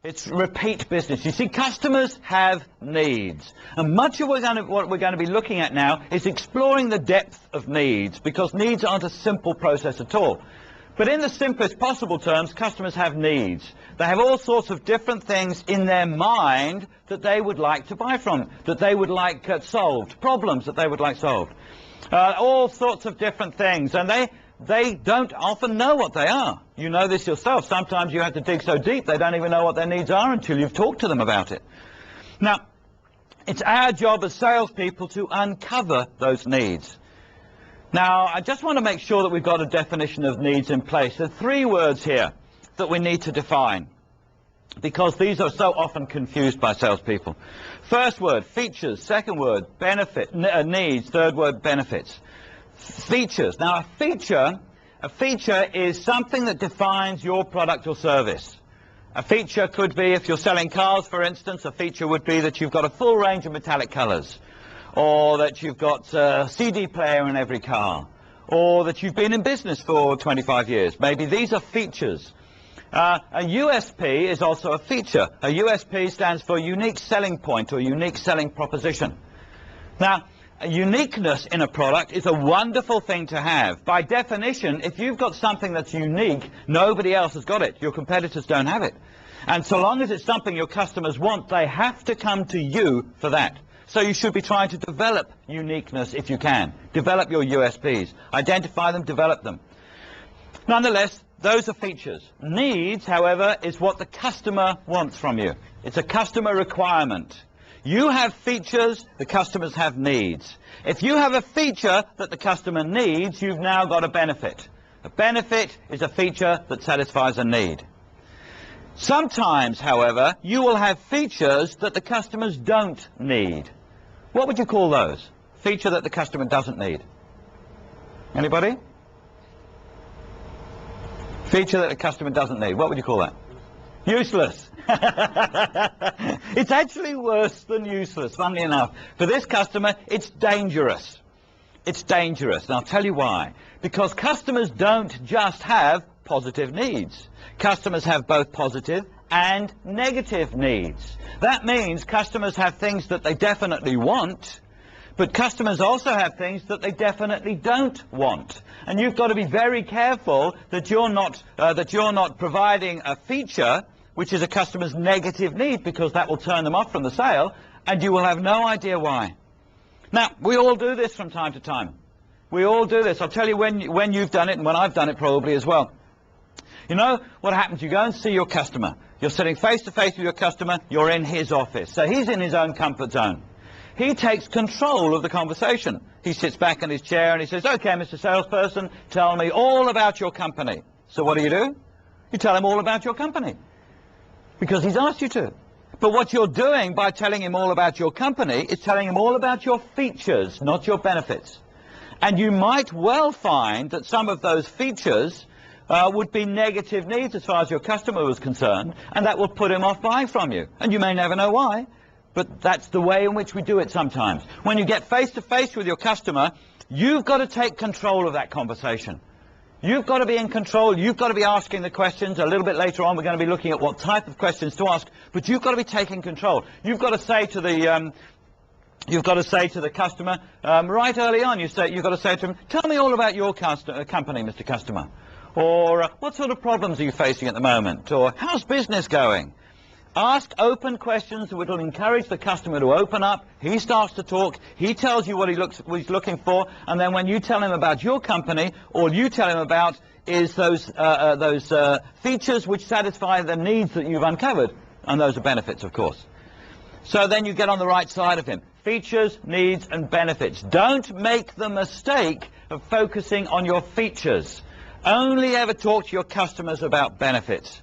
It's repeat business. You see, customers have needs. And much of what we're going to be looking at now is exploring the depth of needs, because needs aren't a simple process at all. But in the simplest possible terms, customers have needs. They have all sorts of different things in their mind that they would like to buy from, that they would like solved, problems that they would like solved. All sorts of different things. And they don't often know what they are. You know this yourself. Sometimes you have to dig so deep they don't even know what their needs are until you've talked to them about it. Now, it's our job as salespeople to uncover those needs. Now, I just want to make sure that we've got a definition of needs in place. There are 3 words here that we need to define, because these are so often confused by salespeople. First word, features. Second word, benefit, needs. Third word, benefits. Features. Now, a feature is something that defines your product or service. A feature could be, if you're selling cars, for instance, a feature would be that you've got a full range of metallic colours, or that you've got a CD player in every car, or that you've been in business for 25 years. Maybe these are features. A USP is also a feature. A USP stands for unique selling point or unique selling proposition. Now, uniqueness in a product is a wonderful thing to have. By definition, if you've got something that's unique, nobody else has got it. Your competitors don't have it. And so long as it's something your customers want, they have to come to you for that. So you should be trying to develop uniqueness if you can. Develop your USPs. Identify them, develop them. Nonetheless, those are features. Needs, however, is what the customer wants from you. It's a customer requirement. You have features, the customers have needs. If you have a feature that the customer needs, you've now got a benefit. A benefit is a feature that satisfies a need. Sometimes, however, you will have features that the customers don't need. What would you call those? Feature that the customer doesn't need. Anybody? Feature that the customer doesn't need. What would you call that? Useless. It's actually worse than useless, funnily enough. For this customer, it's dangerous. It's dangerous, and I'll tell you why. Because customers don't just have positive needs. Customers have both positive and negative needs. That means customers have things that they definitely want, but customers also have things that they definitely don't want. And you've got to be very careful that you're not providing a feature which is a customer's negative need, because that will turn them off from the sale, and you will have no idea why. Now, we all do this from time to time. We all do this. I'll tell you when you've done it, and when I've done it probably as well. You know what happens? You go and see your customer. You're sitting face to face with your customer. You're in his office. So he's in his own comfort zone. He takes control of the conversation. He sits back in his chair and he says, "Okay, Mr. Salesperson, tell me all about your company." So what do? You tell him all about your company, because he's asked you to. But what you're doing by telling him all about your company is telling him all about your features, not your benefits. And you might well find that some of those features would be negative needs as far as your customer was concerned, and that will put him off buying from you. And you may never know why, but that's the way in which we do it sometimes. When you get face to face with your customer, you've got to take control of that conversation. You've got to be in control. You've got to be asking the questions. A little bit later on, we're going to be looking at what type of questions to ask, but you've got to be taking control. You've got to say to the customer right early on. You've got to say to him, "Tell me all about your company, Mr. Customer," or "What sort of problems are you facing at the moment?" or "How's business going?" Ask open questions that will encourage the customer to open up. He starts to talk. He tells you what he's looking for, and then when you tell him about your company, all you tell him about is those features which satisfy the needs that you've uncovered, and those are benefits, of course. So then you get on the right side of him. Features, needs, and benefits. Don't make the mistake of focusing on your features. Only ever talk to your customers about benefits.